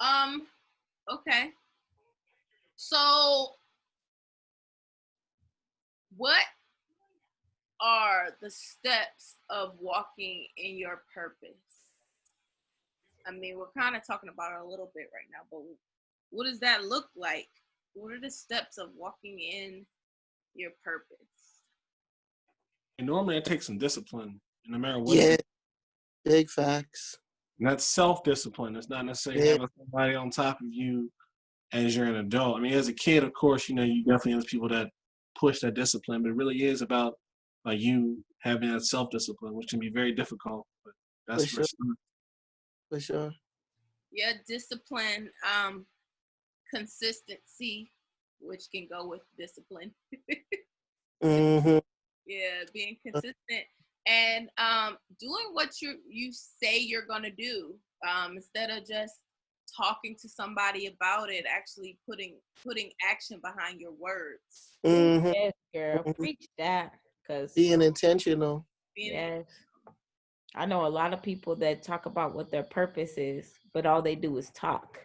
Okay. So, what are the steps of walking in your purpose? I mean, we're kind of talking about it a little bit right now, but what does that look like? What are the steps of walking in your purpose? And normally it takes some discipline, no matter what it Yeah, is. big facts. And that's self-discipline. It's not necessarily Yeah, having somebody on top of you as you're an adult. I mean, as a kid, of course, you definitely have people that push that discipline, but it really is about like you having that self-discipline, which can be very difficult. But for that's where it sure, starts. for sure. Yeah, discipline, consistency, which can go with discipline. Mm-hmm. Yeah, being consistent and doing what you say you're gonna do, instead of just talking to somebody about it, actually putting action behind your words. Ooh, Mm-hmm. yes, girl, Mm-hmm. preach that. Cause Being intentional. Being yes, I know a lot of people that talk about what their purpose is, but all they do is talk.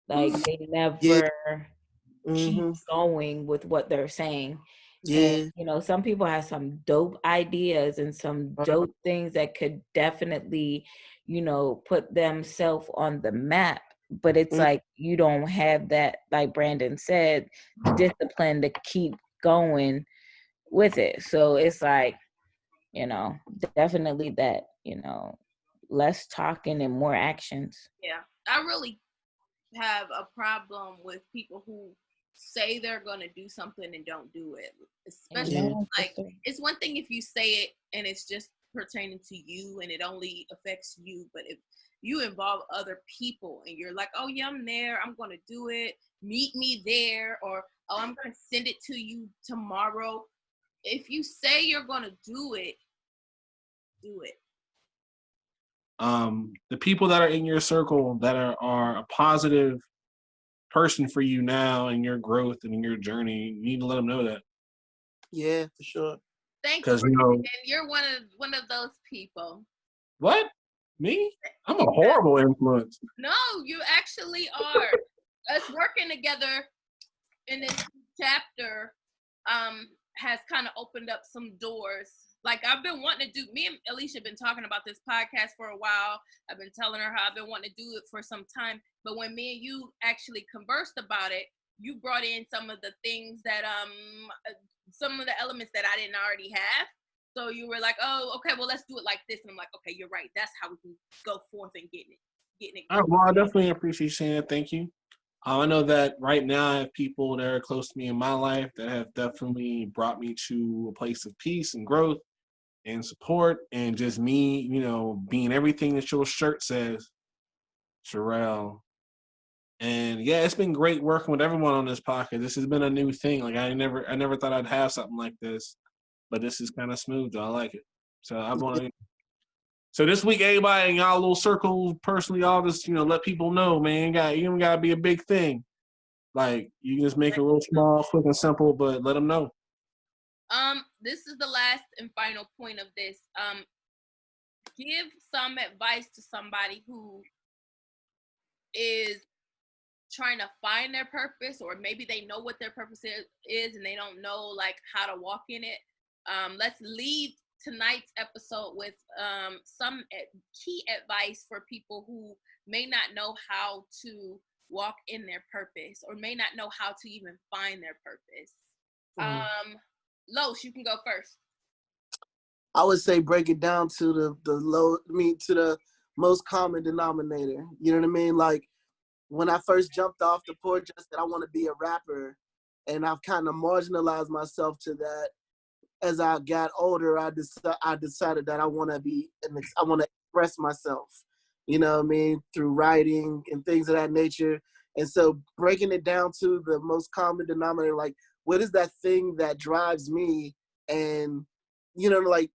Like they Yeah. never keep Mm-hmm. going with what they're saying. And Yeah. some people have some dope ideas and some Uh, dope things that could definitely, put themselves on the map. But it's mm, like you don't have that, like Brandon said, discipline to keep going with it. So it's like, definitely that, less talking and more actions. yeah, I really have a problem with people who say they're going to do something and don't do it, especially yeah. Amen, like sister. it's one thing if you say it and it's just pertaining to you and it only affects you, but if you involve other people and you're like, oh yeah, I'm there, I'm going to do it, meet me there, or oh, I'm going to send it to you tomorrow. If you say you're going to do it, do it. The people that are in your circle that are a positive person for you now in your growth and in your journey, you need to let them know that. Yeah, for sure. Thanks, Because, Brandon. You're one of those people. what? Me? I'm a horrible influence. No, you actually are. Us working together in this chapter has kind of opened up some doors. Like I've been wanting to do. Me and Alicia have been talking about this podcast for a while. I've been telling her how I've been wanting to do it for some time. But when me and you actually conversed about it, you brought in some of the things that some of the elements that I didn't already have. So you were like, oh, okay, well, let's do it like this. And I'm like, okay, you're right. That's how we can go forth and getting it All right, going. well, I definitely appreciate you saying that. Thank you. I know that right now I have people that are close to me in my life that have definitely brought me to a place of peace and growth and support, and just me, being everything that your shirt says, Sherelle. And yeah, it's been great working with everyone on this podcast. This has been a new thing. Like I never thought I'd have something like this, but this is kind of smooth. Though. I like it. So I want to. So this week, everybody in y'all little circles, personally, y'all just let people know, man. You don't gotta be a big thing. Like you can just make it real small, quick and simple, but let them know. This is the last and final point of this. Give some advice to somebody who is trying to find their purpose, or maybe they know what their purpose is and they don't know like how to walk in it. Let's leave tonight's episode with some key advice for people who may not know how to walk in their purpose or may not know how to even find their purpose. Los, you can go first. I would say break it down to to the most common denominator. You know what I mean? Like when I first jumped off the porch, I said I want to be a rapper, and I've kind of marginalized myself to that. As I got older, I decided that I want to express myself. You know what I mean? Through writing and things of that nature. And so breaking it down to the most common denominator, like what is that thing that drives me? And like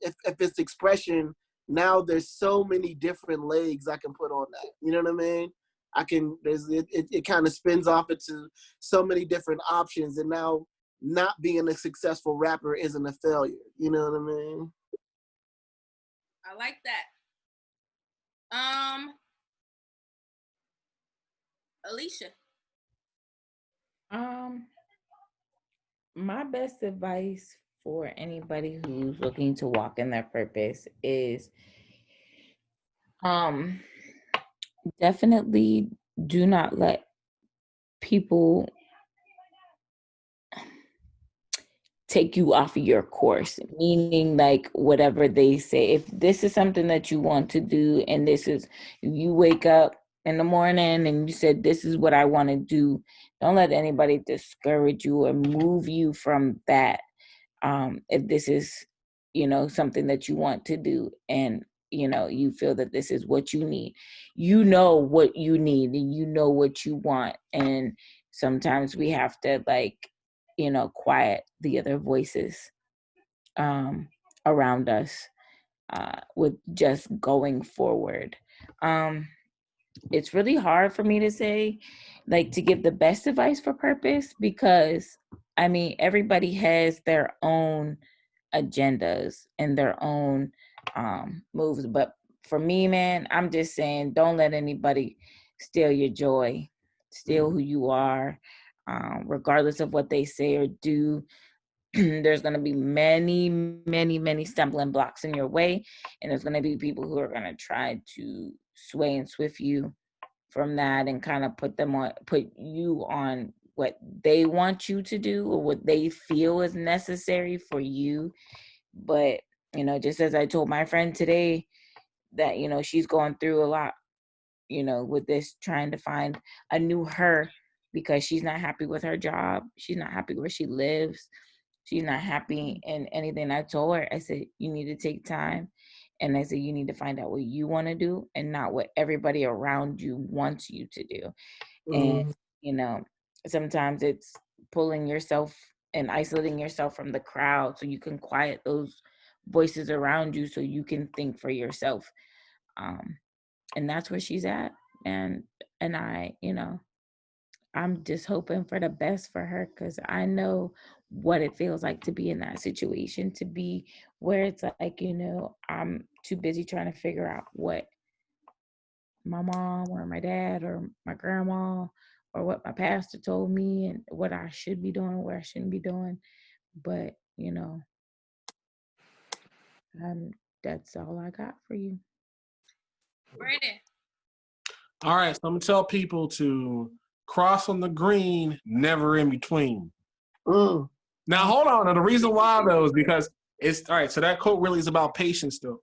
if it's expression, now there's so many different legs I can put on that. You know what I mean? It kind of spins off into so many different options, and now not being a successful rapper isn't a failure. You know what I mean? I like that. Alicia. Um, my best advice for anybody who's looking to walk in their purpose is um definitely do not let people take you off of your course, meaning like whatever they say. If this is something that you want to do, and this is, you wake up in the morning and you said, this is what I want to do, don't let anybody discourage you or move you from that. If this is, something that you want to do, and you feel that this is what you need, what you need, and what you want. And sometimes we have to, like, quiet the other voices um around us, with just going forward. It's really hard for me to say, like, to give the best advice for purpose, because I mean, everybody has their own agendas and their own moves. But for me, man, I'm just saying, don't let anybody steal your joy, steal who you are, regardless of what they say or do. There's going to be many, many, many stumbling blocks in your way, and there's going to be people who are going to try to sway and swift you from that, and kind of put you on what they want you to do or what they feel is necessary for you. But just as I told my friend today, that she's going through a lot, with this, trying to find a new her, because she's not happy with her job, she's not happy where she lives, she's not happy in anything. I told her, I said, you need to take time, and I said, you need to find out what you want to do and not what everybody around you wants you to do. And Mm. you know sometimes it's pulling yourself and isolating yourself from the crowd so you can quiet those voices around you, so you can think for yourself. um and that's where she's at. And I'm just hoping for the best for her, because I know what it feels like to be in that situation, to be where it's like, I'm too busy trying to figure out what my mom or my dad or my grandma or what my pastor told me and what I should be doing, what I shouldn't be doing. But, that's all I got for you. Brandon. All right, so I'm gonna tell people to cross on the green, never in between. Mm. Now, hold on. Now, the reason why though is because it's all right. So that quote really is about patience, though.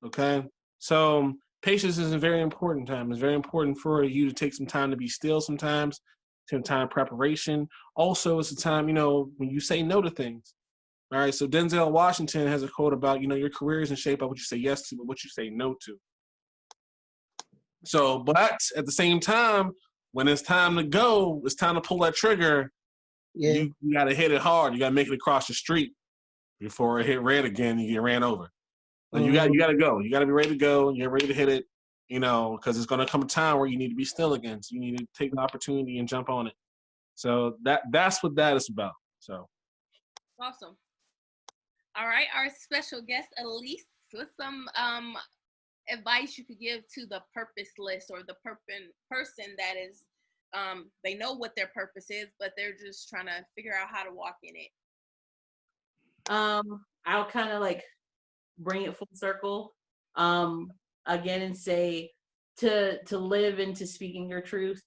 Okay, so patience is a very important time. It's very important for you to take some time to be still. Sometimes, some time of preparation. Also, it's a time when you say no to things. All right. So Denzel Washington has a quote about your career is in shape by what you say yes to, but what you say no to. So, but at the same time, when it's time to go, it's time to pull that trigger. Yeah. You got to hit it hard. You got to make it across the street before it hit red again. You get ran over. Like you got to go. You got to be ready to go. You're ready to hit it. Because it's going to come a time where you need to be still again. So you need to take the opportunity and jump on it. So that's what that is about. So Awesome. All right, our special guest Elise, what's some advice you could give to the purposeless or the person that is they know what their purpose is, but they're just trying to figure out how to walk in it? I'll kind of like bring it full circle again and say to live into speaking your truth,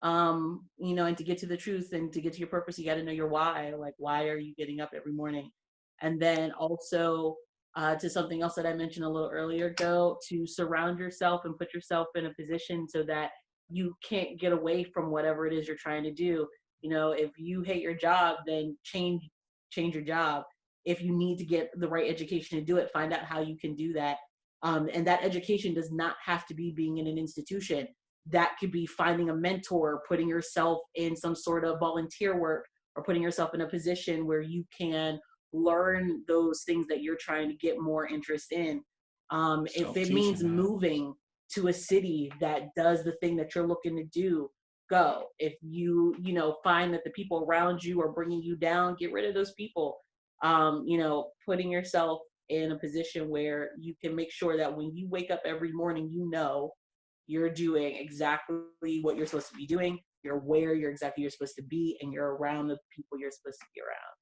and to get to the truth and to get to your purpose, you got to know your why. Like, why are you getting up every morning? And then also to something else that I mentioned a little earlier ago, to surround yourself and put yourself in a position so that you can't get away from whatever it is you're trying to do. If you hate your job, then change your job. If you need to get the right education to do it, find out how you can do that. And that education does not have to be being in an institution. That could be finding a mentor, putting yourself in some sort of volunteer work, or putting yourself in a position where you can learn those things that you're trying to get more interest in. If it means moving to a city that does the thing that you're looking to do, go. If you find that the people around you are bringing you down, get rid of those people. Putting yourself in a position where you can make sure that when you wake up every morning, you're doing exactly what you're supposed to be doing, you're where you're supposed to be, and you're around the people you're supposed to be around.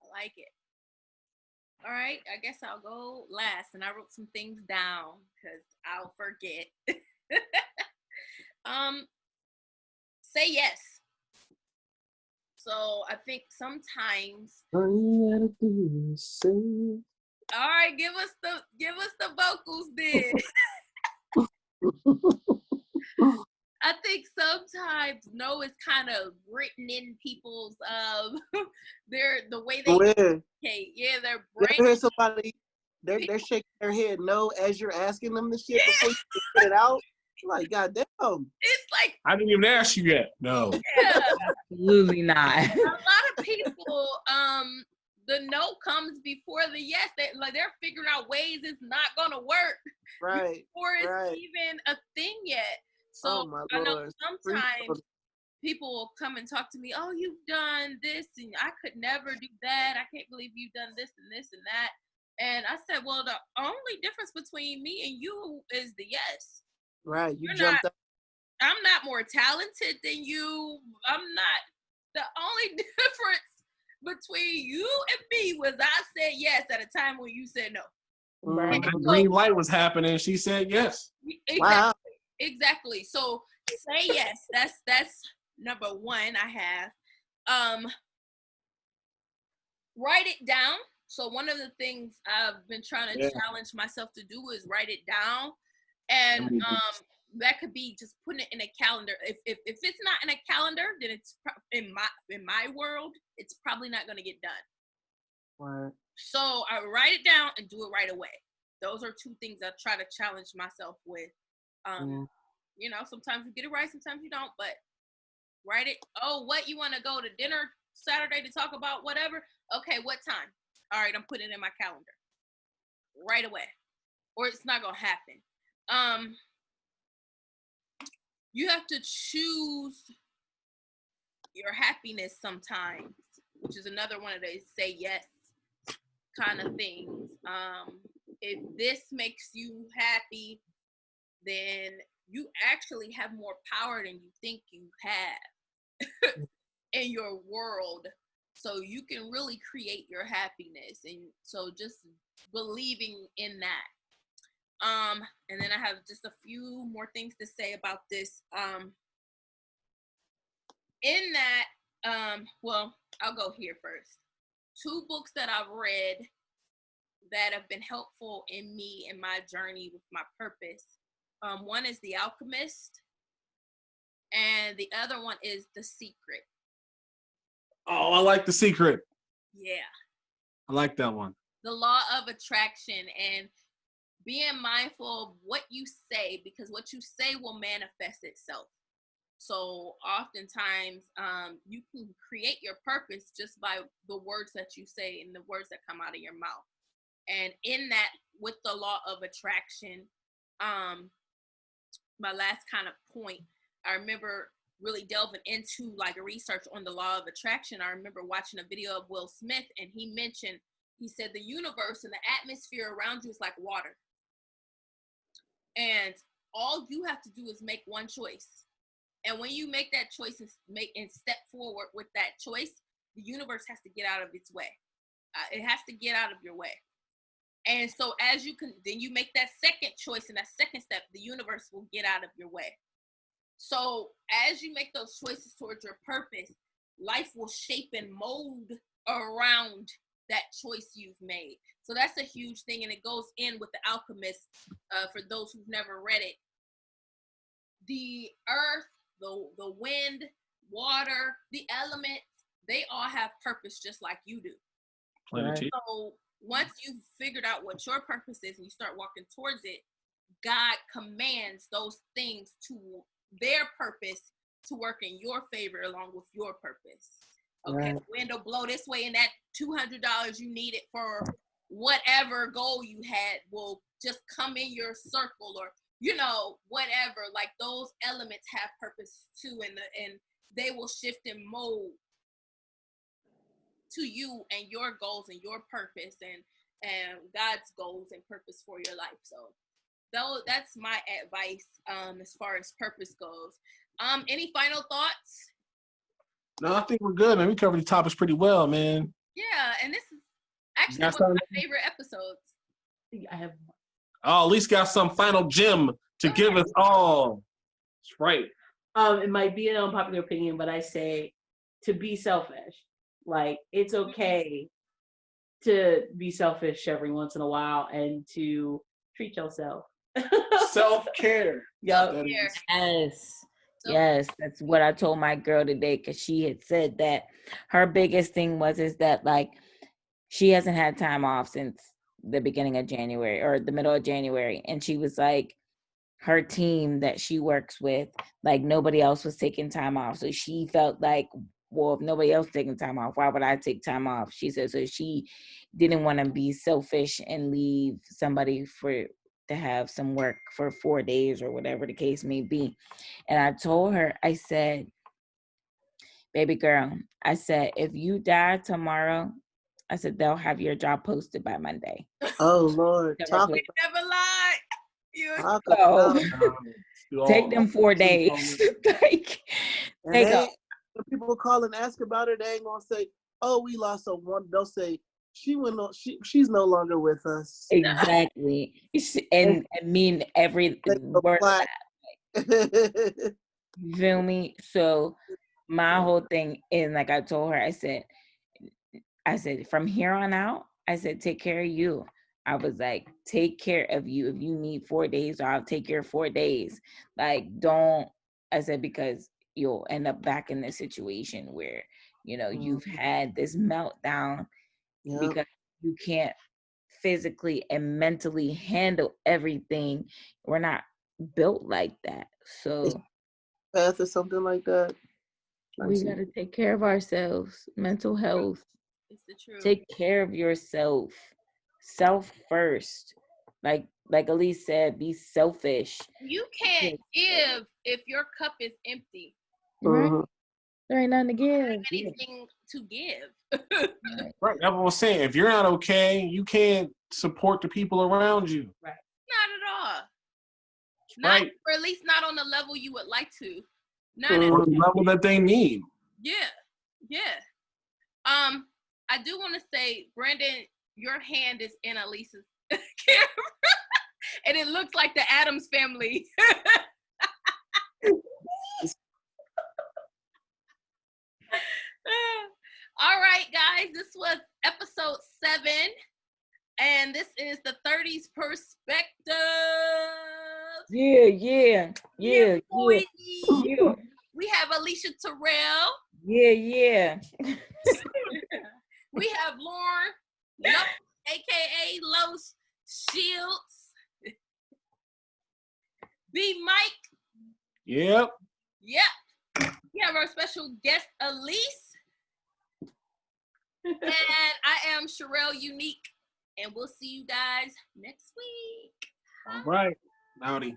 I like it. All right, I guess I'll go last, and I wrote some things down because I'll forget. Say yes. So I think sometimes. All you gotta do is say. All right, give us the vocals then. I think sometimes no is kind of written in people's the way they Where? communicate. Yeah, their You brain. ever hear somebody, they're shaking their head no as you're asking them the shit before you put it out? Like, goddamn. It's like, I didn't even ask you yet. No. yeah. Absolutely not. A lot of people, the no comes before the yes. They're figuring out ways it's not gonna work Right. before it's right. even a thing yet. So Oh my I know Lord. sometimes people will come and talk to me. Oh, you've done this, and I could never do that. I can't believe you've done this and this and that. And I said, well, the only difference between me and you is the yes. Right. You You're jumped not. up. I'm not more talented than you. I'm not. The only difference between you and me was I said yes at a time when you said no. Right. When that green light was happening, she said yes. Exactly. Wow. Exactly. So say yes. That's number one I have. Write it down. So one of the things I've been trying to challenge myself to do is write it down. And that could be just putting it in a calendar. If it's not in a calendar, then it's in my world, it's probably not going to get done. Right. So I write it down and do it right away. Those are two things I try to challenge myself with. You know, sometimes you get it right, sometimes you don't, but write it. Oh, what, you want to go to dinner Saturday to talk about whatever? Okay, what time? All right, I'm putting it in my calendar right away, or it's not going to happen. You have to choose your happiness sometimes, which is another one of those say yes kind of things. If this makes you happy, then you actually have more power than you think you have in your world. So you can really create your happiness. And so just believing in that. And then I have just a few more things to say about this. In that, well, I'll go here first. 2 books that I've read that have been helpful in me in my journey with my purpose. One is The Alchemist, and the other one is The Secret. Oh, I like The Secret. Yeah. I like that one. The Law of Attraction, and being mindful of what you say, because what you say will manifest itself. So oftentimes you can create your purpose just by the words that you say and the words that come out of your mouth. And in that, with the law of attraction, my last kind of point, I remember really delving into like a research on the law of attraction. I remember watching a video of Will Smith, and he said the universe and the atmosphere around you is like water. And all you have to do is make one choice. And when you make that choice and step forward with that choice, the universe has to get out of its way. It has to get out of your way. And so as then you make that second choice and that second step, the universe will get out of your way. So as you make those choices towards your purpose, life will shape and mold around that choice you've made. So that's a huge thing. And it goes in with The Alchemist, for those who've never read it. The earth, the wind, water, the elements, they all have purpose just like you do. Right. So once you've figured out what your purpose is and you start walking towards it, God commands those things to their purpose to work in your favor along with your purpose. Okay, Right. the wind will blow this way, and that $200 you needed for whatever goal you had will just come in your circle, or whatever. Like those elements have purpose too, and they will shift and mold to you and your goals and your purpose and God's goals and purpose for your life. So though that's my advice as far as purpose goes. Any final thoughts? No, I think we're good, man. We covered the topics pretty well, man. Yeah, and this is actually Got one of something? my favorite episodes. I have Oh, at least got some final gem to give us all. That's right. it might be an unpopular opinion, but I say to be selfish. Like it's okay to be selfish every once in a while and to treat yourself. Self-care. Yup. That Here. is- Yes. So- Yes, that's what I told my girl today, because she had said that her biggest thing is that like she hasn't had time off since the beginning of January or the middle of January. And she was like, her team that she works with, like nobody else was taking time off. So she felt like, well, if nobody else taking time off, why would I take time off? She said, so she didn't want to be selfish and leave somebody to have some work for 4 days or whatever the case may be. And I told her, I said, baby girl, I said, if you die tomorrow, I said, they'll have your job posted by Monday. Oh Lord, Never talk, put- Never lie. You talk So- about. do all- Take them 4 days. Like, And take they, a- when people call and ask about her, they ain't gonna say, "Oh, we lost someone." They'll say, "She went on. She's no longer with us." exactly. And I mean every They go word of black. that. You feel me? So my whole thing is, like I told her, I said, from here on out, I said, take care of you. I was like, take care of you. If you need 4 days, I'll take your 4 days. Like, don't, I said, because you'll end up back in this situation where, you've had this meltdown Yeah. because you can't physically and mentally handle everything. We're not built like that. So Path or something like that. we got to take care of ourselves, mental health. It's the truth. Take care of yourself. Self first. Like Elise said, be selfish. You can't give if your cup is empty. Right? Mhm. There ain't nothing to give. Anything to give. Right. That's what I'm saying. If you're not okay, you can't support the people around you. Not at all. Right. Or at least not on the level you would like to. Not Mhm. at Or the level that they need. Yeah. I do want to say, Brandon, your hand is in Elisa's camera. And it looks like the Addams family. All right, guys, this was episode 7. And this is the 30s perspective. Yeah. Boy. Yeah. We have Alicia Terrell. Yeah. We have Lauren, aka Los Shields. B Mike. Yep. Yep. We have our special guest, Elise. And I am Sherelle Unique. And we'll see you guys next week. All right. Howdy.